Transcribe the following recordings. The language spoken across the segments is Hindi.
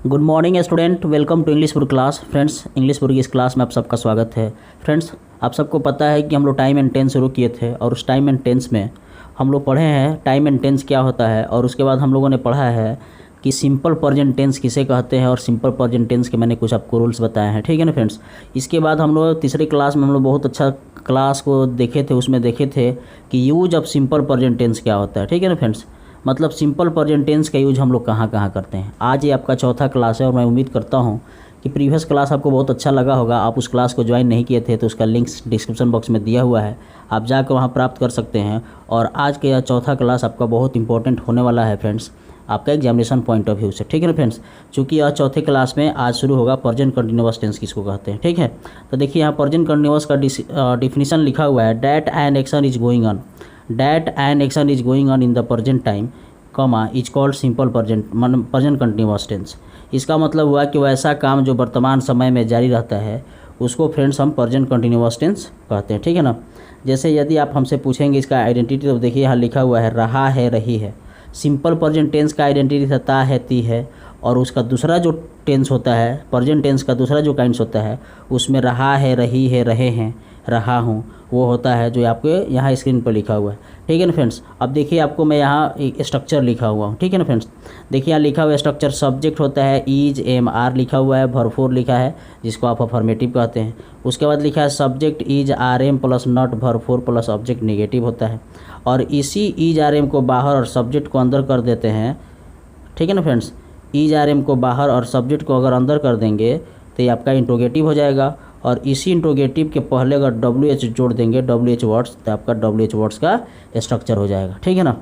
Good morning student, welcome to English book class. Friends, English book की इस क्लास में आप सबका स्वागत है। फ्रेंड्स, आप सबको पता है कि हम लोग टाइम एंड टेंस शुरू किए थे और उस टाइम एंड टेंस में हम लोग पढ़े हैं टाइम एंड टेंस क्या होता है, और उसके बाद हम लोगों ने पढ़ा है कि सिंपल प्रेजेंट टेंस किसे कहते हैं और सिंपल प्रेजेंट टेंस के मैंने कुछ आपको रूल्स बताए हैं। ठीक है ना फ्रेंड्स। इसके बाद हम लोग तीसरी क्लास में हम लोग बहुत अच्छा क्लास को देखे थे, उसमें देखे थे कि use of simple present tense क्या होता है। ठीक है ना फ्रेंड्स, मतलब सिंपल प्रेजेंट टेंस का यूज हम लोग कहाँ कहाँ करते हैं। आज ये आपका चौथा क्लास है और मैं उम्मीद करता हूँ कि प्रीवियस क्लास आपको बहुत अच्छा लगा होगा। आप उस क्लास को ज्वाइन नहीं किए थे तो उसका लिंक्स डिस्क्रिप्शन बॉक्स में दिया हुआ है, आप जाकर वहाँ प्राप्त कर सकते हैं। और आज का यह चौथा क्लास आपका बहुत इंपॉर्टेंट होने वाला है फ्रेंड्स, आपका एग्जामिनेशन पॉइंट ऑफ व्यू से। ठीक है ना फ्रेंड्स, चूँकि यह चौथे क्लास में आज शुरू होगा प्रेजेंट कंटिन्यूअस टेंस किसको कहते हैं। ठीक है, तो देखिए यहाँ प्रेजेंट कंटिन्यूअस का डिफिनीशन लिखा हुआ है, that an action is going on, that an action is going on in the present time comma is called simple present continuous tense. इसका मतलब हुआ कि वैसा काम जो वर्तमान समय में जारी रहता है उसको फ्रेंड्स हम प्रेजेंट कंटिन्यूअस टेंस कहते हैं। ठीक है ना। जैसे यदि आप हमसे पूछेंगे इसका आइडेंटिटी, तो देखिए यहाँ लिखा हुआ है रहा है, रही है। सिंपल प्रेजेंट टेंस का आइडेंटिटी था ता है, ती है, और उसका दूसरा जो टेंस होता है, प्रेजेंट टेंस का दूसरा जो काइंड्स होता है उसमें रहा है, रही है, रहे हैं, रहा हूँ, वो होता है जो आपके यहाँ स्क्रीन पर लिखा हुआ है। ठीक है ना फ्रेंड्स। अब देखिए आपको मैं यहाँ एक स्ट्रक्चर लिखा हुआ हूँ। ठीक है ना फ्रेंड्स, देखिए यहाँ लिखा हुआ स्ट्रक्चर, सब्जेक्ट होता है इज, एम, आर लिखा हुआ है, भरपूर लिखा है जिसको आप अफर्मेटिव कहते हैं। उसके बाद लिखा है subject is are am plus not भरपूर प्लस ऑब्जेक्ट नेगेटिव होता है, और इसी इज आर एम को बाहर और सब्जेक्ट को अंदर कर देते हैं। ठीक है ना फ्रेंड्स, इज आर एम को बाहर और सब्जेक्ट को अगर अंदर कर देंगे तो ये आपका इंट्रोगेटिव हो जाएगा, और इसी इंट्रोगेटिव के पहले अगर डब्ल्यू एच जोड़ देंगे, डब्ल्यू एच वर्ड्स, तो आपका डब्ल्यू एच वर्ड्स का स्ट्रक्चर हो जाएगा। ठीक है ना।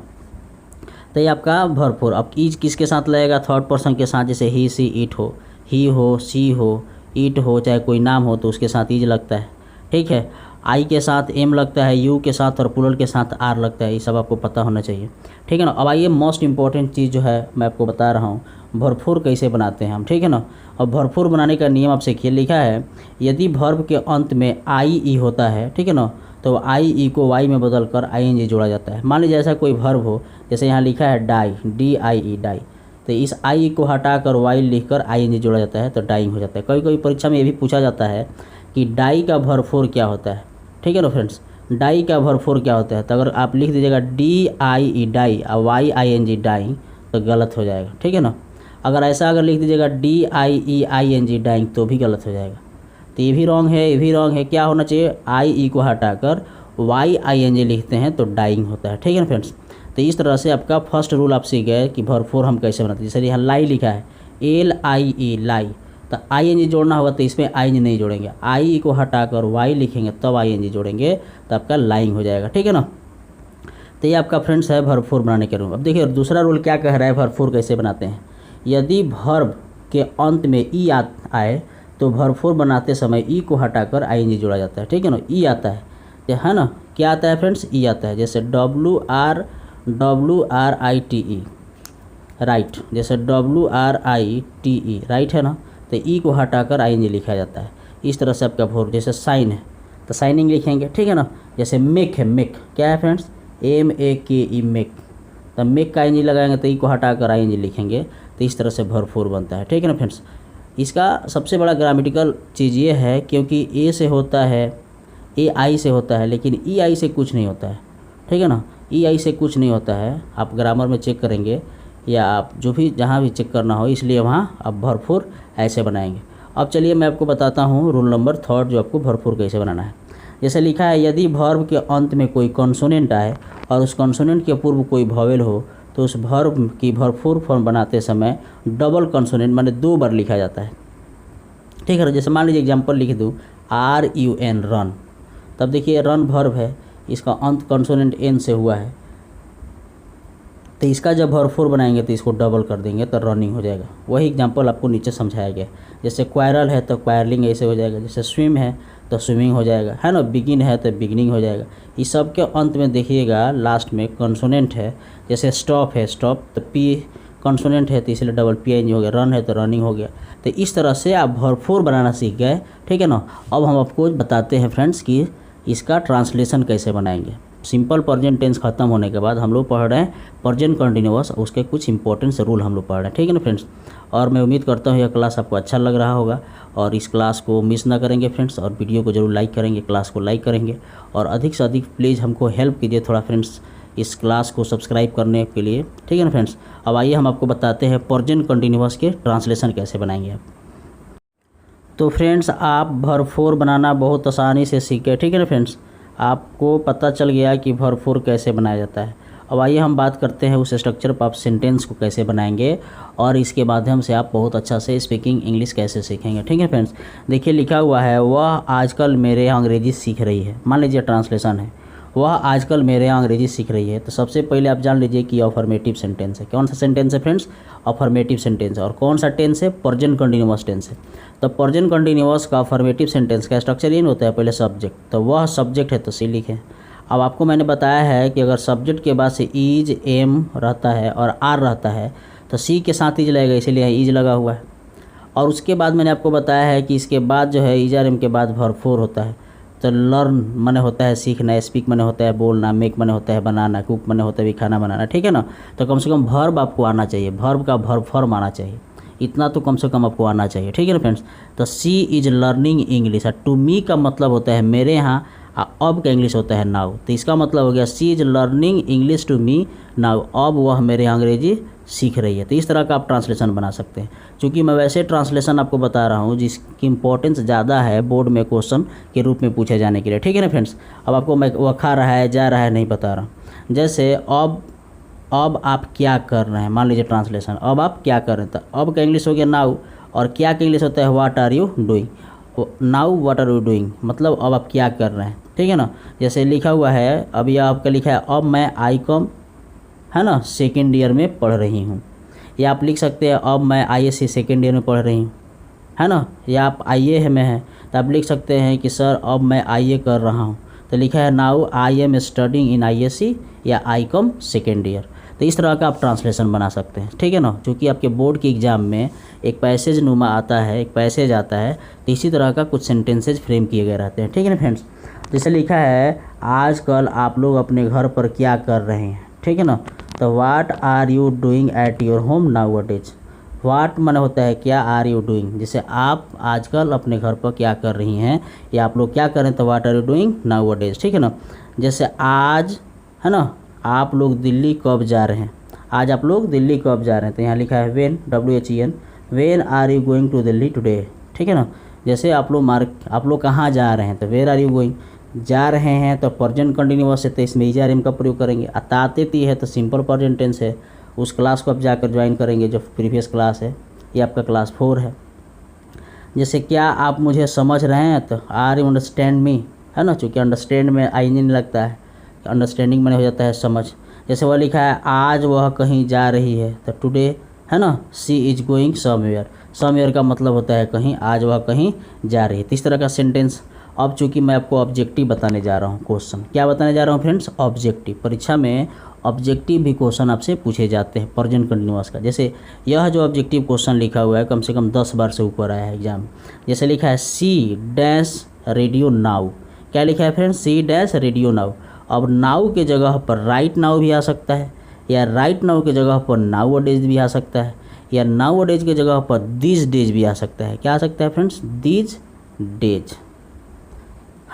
तो ये आपका भरपूर। अब ईज किसके साथ लगेगा, थर्ड पर्सन के साथ, जैसे ही, सी, इट हो, ही हो, सी हो, इट हो, चाहे कोई नाम हो तो उसके साथ ईज लगता है। ठीक है। आई के साथ एम लगता है, यू के साथ और प्लूरल के साथ आर लगता है। ये सब आपको पता होना चाहिए। ठीक है ना। अब आइए मोस्ट इंपॉर्टेंट चीज़ जो है मैं आपको बता रहा हूँ, भरपूर कैसे बनाते हैं हम। ठीक है ना। और भरपूर बनाने का नियम आपसे देखिए लिखा है, यदि वर्ब के अंत में आई ई होता है, ठीक है ना, तो आई ई को वाई में बदल कर आई एन जी जोड़ा जाता है। मान लीजिए ऐसा कोई वर्ब हो, जैसे यहाँ लिखा है die, D I E, die, तो इस आई को हटाकर वाई लिखकर आई एन जी जोड़ा जाता है तो डाइंग हो जाता है। कभी कभी परीक्षा में ये भी पूछा जाता है कि डाई का भरपूर क्या होता है। ठीक है ना फ्रेंड्स, डाई का भरपूर क्या होता है, तो अगर आप लिख दीजिएगा डी आई ई डाई और Y I N G dying तो गलत हो जाएगा। ठीक है ना। अगर ऐसा अगर लिख दीजिएगा D I E I N G dying तो भी गलत हो जाएगा। तो ये भी रॉन्ग है, ये भी रॉन्ग है। क्या होना चाहिए, आई ई को हटाकर वाई आई एन जी लिखते हैं तो डाइंग होता है। ठीक है ना फ्रेंड्स। तो इस तरह से आपका फर्स्ट रूल आप सीख गए कि भरपूर हम कैसे बनाते हैं। जैसे यहाँ लाई लिखा है, एल आई ई, लाई, तो आई एन जी जोड़ना होगा तो इसमें आई एन जी नहीं जोड़ेंगे, आई ई को हटाकर वाई लिखेंगे तब आई एन जी जोड़ेंगे तो आपका लाइंग हो जाएगा। ठीक है ना। तो ये आपका फ्रेंड्स है भरपूर बनाने के रूल। अब देखिए दूसरा रूल क्या कह रहा है, भरपूर कैसे बनाते हैं। यदि वर्ब के अंत में ई आए तो भरपूर बनाते समय ई को हटाकर आई एन जी जोड़ा जाता है। ठीक है ना। ई आता है ना, क्या आता है फ्रेंड्स, ई आता है। जैसे W R I T E, right, जैसे W R I T E, right है ना, तो ई को हटाकर आई एन जी लिखा जाता है। इस तरह से आपका भरपूर, जैसे साइन है तो साइनिंग लिखेंगे। ठीक है ना। जैसे मेक है, मेक क्या है फ्रेंड्स, एम ए के ई, मेक, तो मेक का आई एन जी लगाएंगे तो ई को हटाकर आई एन जी लिखेंगे तो इस तरह से भरपूर बनता है। ठीक है ना फ्रेंड्स। इसका सबसे बड़ा ग्रामेटिकल चीज़ ये है क्योंकि ए से होता है, ए आई से होता है, लेकिन ई आई से कुछ नहीं होता है। ठीक है ना, ई आई से कुछ नहीं होता है। आप ग्रामर में चेक करेंगे या आप जो भी जहाँ भी चेक करना हो, इसलिए वहाँ आप भरपूर ऐसे बनाएंगे। अब चलिए मैं आपको बताता हूँ रूल नंबर थर्ड जो आपको भरपूर कैसे बनाना है। जैसे लिखा है, यदि वर्ब के अंत में कोई कॉन्सोनेंट आए और उस कॉन्सोनेंट के पूर्व कोई वॉवेल हो तो उस वर्ब की भरपूर फॉर्म बनाते समय डबल कॉन्सोनेंट माने 2 बार लिखा जाता है। ठीक है। जैसे मान लीजिए एग्जांपल लिख दूँ, आर यू एन, रन, तब देखिए रन वर्ब है, इसका अंत कॉन्सोनेंट एन से हुआ है, तो इसका जब भरपूर बनाएंगे तो इसको डबल कर देंगे तो रनिंग हो जाएगा। वही एग्जांपल आपको नीचे समझाया गया। जैसे क्वायरल है तो क्वायरलिंग ऐसे हो जाएगा, जैसे स्विम है तो स्विमिंग हो जाएगा, है ना, बिगिन है तो बिगिनिंग हो जाएगा। इस सब के अंत में देखिएगा लास्ट में कॉन्सोनेंट है, जैसे स्टॉप है, स्टॉप तो पी कॉन्सोनेंट है तो इसलिए double P I N G हो गया, रन है तो रनिंग हो गया। तो इस तरह से आप भरपूर बनाना सीख गए। ठीक है ना। अब हम आपको बताते हैं फ्रेंड्स कि इसका ट्रांसलेशन कैसे बनाएंगे। सिंपल प्रेजेंट टेंस खत्म होने के बाद हम लोग पढ़ रहे हैं प्रेजेंट कंटिन्यूअस, उसके कुछ इंपॉर्टेंट रूल हम लोग पढ़ रहे हैं, ठीक है ना फ्रेंड्स। और मैं उम्मीद करता हूँ यह क्लास आपको अच्छा लग रहा होगा और इस क्लास को मिस ना करेंगे फ्रेंड्स, और वीडियो को जरूर लाइक करेंगे, क्लास को लाइक करेंगे और अधिक से अधिक प्लीज़ हमको हेल्प कीजिए थोड़ा फ्रेंड्स इस क्लास को सब्सक्राइब करने के लिए, ठीक है ना फ्रेंड्स। अब आइए हम आपको बताते हैं प्रेजेंट कंटिन्यूअस के ट्रांसलेशन कैसे बनाएंगे आप। तो फ्रेंड्स आप भरपूर बनाना बहुत आसानी से सीखे, ठीक है ना फ्रेंड्स। आपको पता चल गया कि भरपूर कैसे बनाया जाता है। अब आइए हम बात करते हैं उस स्ट्रक्चर पर आप सेंटेंस को कैसे बनाएंगे और इसके माध्यम से आप बहुत अच्छा से स्पीकिंग इंग्लिश कैसे सीखेंगे, ठीक है फ्रेंड्स। देखिए लिखा हुआ है वह आजकल मेरे यहाँ अंग्रेजी सीख रही है। मान लीजिए ट्रांसलेशन है वह आजकल मेरे यहाँ अंग्रेजी सीख रही है। तो सबसे पहले आप जान लीजिए कि अफर्मेटिव सेंटेंस है। कौन सा सेंटेंस है फ्रेंड्स? Affirmative sentence. और कौन सा टेंस है? प्रेजेंट कंटिन्यूअस टेंस है। तो प्रेजेंट कंटिन्यूअस का अफर्मेटिव सेंटेंस का स्ट्रक्चर ये होता है, पहले सब्जेक्ट, तो वह सब्जेक्ट है तो सी लिखें। अब आपको मैंने बताया है कि अगर सब्जेक्ट के बाद से इज एम रहता है और आर रहता है तो सी के साथ इज लगेगा, इसीलिए इज लगा हुआ है। और उसके बाद मैंने आपको बताया है कि इसके बाद जो है इज आर एम के बाद भरपूर होता है। तो लर्न माने होता है सीखना, स्पीक माने होता है बोलना, मेक माने होता है बनाना, कुक माने होता है भी खाना बनाना, ठीक है ना। तो कम से कम वर्ब आपको आना चाहिए, वर्ब का वर्ब फॉर्म आना चाहिए, इतना तो कम से कम आपको आना चाहिए, ठीक है ना फ्रेंड्स। तो she is learning English. To me का मतलब होता है मेरे यहाँ, अब का इंग्लिश होता है नाउ। तो इसका मतलब हो गया she is learning English to me now, अब वह मेरे अंग्रेजी सीख रही है। तो इस तरह का आप ट्रांसलेशन बना सकते हैं। क्योंकि मैं वैसे ट्रांसलेशन आपको बता रहा हूँ जिसकी इंपॉर्टेंस ज़्यादा है बोर्ड में क्वेश्चन के रूप में पूछे जाने के लिए, ठीक है ना फ्रेंड्स। अब आपको मैं वह खा रहा है जा रहा है नहीं बता रहा हूँ। जैसे अब आप क्या कर रहे हैं, मान लीजिए ट्रांसलेशन अब आप क्या कर रहे हैं। तो अब का इंग्लिश हो गया नाउ और क्या का इंग्लिश होता है what are you doing. Now what are you doing मतलब अब आप क्या कर रहे हैं, ठीक है ना। जैसे लिखा हुआ है अभी आपका लिखा है अब मैं ICOM है ना सेकेंड ईयर में पढ़ रही हूँ, या आप लिख सकते हैं अब मैं ISC सेकेंड ईयर में पढ़ रही हूँ, है ना। या आप IA में हैं तो आप लिख सकते हैं कि सर अब मैं IA कर रहा हूँ, तो लिखा है now I am studying in ISC या ICOM सेकेंड ईयर। तो इस तरह का आप ट्रांसलेशन बना सकते हैं, ठीक है ना। क्योंकि आपके बोर्ड के एग्ज़ाम में एक पैसेज नुमा आता है, एक पैसेज आता है, तो इसी तरह का कुछ सेंटेंसेज फ्रेम किए गए रहते हैं, ठीक है ना फ्रेंड्स। जैसे लिखा है आजकल आप लोग अपने घर पर क्या कर रहे हैं, ठीक है ना। तो what are you doing at your home nowadays. What माने होता है क्या, आर यू डूइंग, जैसे आप आजकल अपने घर पर क्या कर रही हैं या आप लोग क्या कर रहे हैं, तो what are you doing nowadays, ठीक है ना। जैसे आज है ना आप लोग दिल्ली कब जा रहे हैं, आज आप लोग दिल्ली कब जा रहे हैं, तो यहाँ लिखा है when WHEN when are you going to Delhi today, ठीक है ना। जैसे आप लोग कहाँ जा रहे हैं, तो वेर आर यू गोइंग, जा रहे हैं तो प्रेजेंट कंटिन्यूअस है तो इसमें इज आर एम का प्रयोग करेंगे। आते ती है तो सिंपल प्रेजेंट टेंस है, उस क्लास को आप जाकर ज्वाइन करेंगे जो प्रीवियस क्लास है, ये आपका क्लास 4 है। जैसे क्या आप मुझे समझ रहे हैं, तो आर यू अंडरस्टैंड मी, है ना। चूँकि अंडरस्टैंड में आई नहीं लगता है, अंडरस्टैंडिंग में हो जाता है समझ। जैसे वह लिखा है आज वह कहीं जा रही है, तो टुडे है ना सी इज गोइंग समवेयर। समवेयर का मतलब होता है कहीं, आज वह कहीं जा रही है। तो इस तरह का सेंटेंस। अब चूँकि मैं आपको ऑब्जेक्टिव बताने जा रहा हूँ, क्वेश्चन क्या बताने जा रहा हूँ फ्रेंड्स, ऑब्जेक्टिव। परीक्षा में ऑब्जेक्टिव भी क्वेश्चन आपसे पूछे जाते हैं प्रेजेंट कंटिन्यूअस का। जैसे यह जो ऑब्जेक्टिव क्वेश्चन लिखा हुआ है कम से कम 10 बार से ऊपर आया है एग्जाम। जैसे लिखा है सी डैश रेडियो नाउ, क्या लिखा है friends, C dash radio now. अब नाउ के जगह पर राइट नाउ भी आ सकता है, या राइट नाउ के जगह पर नाउ डेज भी आ सकता है, या नाउ डेज के जगह पर दीज डेज भी आ सकता है। क्या आ सकता है फ्रेंड्स, दीज डेज,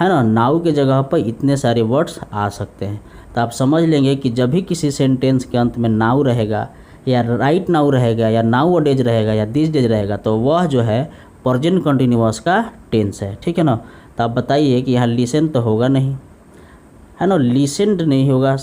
है ना। नाउ के जगह पर इतने सारे वर्ड्स आ सकते हैं। तो आप समझ लेंगे कि जब भी किसी सेंटेंस के अंत में नाउ रहेगा या राइट नाउ रहेगा या नाउ डेज रहेगा या दीज डेज रहेगा तो वह जो है प्रेजेंट कंटिन्यूअस का टेंस है, ठीक है ना। तो आप बताइए कि यहाँ लिसन तो होगा नहीं, है ना, लिसेंड नहीं होगा,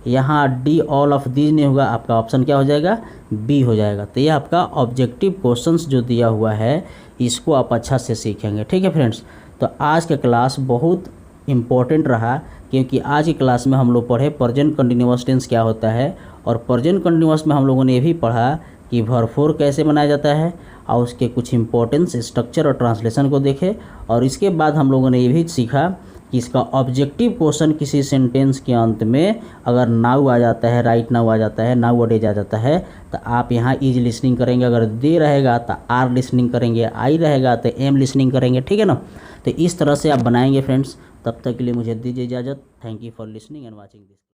यहाँ डी ऑल ऑफ दीज नहीं होगा, आपका ऑप्शन क्या हो जाएगा, बी हो जाएगा। तो ये आपका ऑब्जेक्टिव क्वेश्चंस जो दिया हुआ है इसको आप अच्छा से सीखेंगे, ठीक है फ्रेंड्स। तो आज का क्लास बहुत इम्पोर्टेंट रहा क्योंकि आज की क्लास में हम लोग पढ़े प्रेजेंट कंटिन्यूअस टेंस क्या होता है, और प्रेजेंट कंटिन्यूअस में हम लोगों ने ये भी पढ़ा कि भरपूर कैसे बनाया जाता है और उसके कुछ इंपॉर्टेंस स्ट्रक्चर और ट्रांसलेशन को देखे। और इसके बाद हम लोगों ने ये भी सीखा कि इसका ऑब्जेक्टिव क्वेश्चन किसी सेंटेंस के अंत में अगर नाउ आ जाता है, राइट नाउ आ जाता है, नाउ डेज आ जाता है, तो आप यहाँ इज लिसनिंग करेंगे, अगर दे रहेगा तो आर लिसनिंग करेंगे, आई रहेगा तो एम लिसनिंग करेंगे, ठीक है ना। तो इस तरह से आप बनाएंगे फ्रेंड्स तब तक के लिए मुझे दीजिए इजाज़त। Thank you for listening and watching this.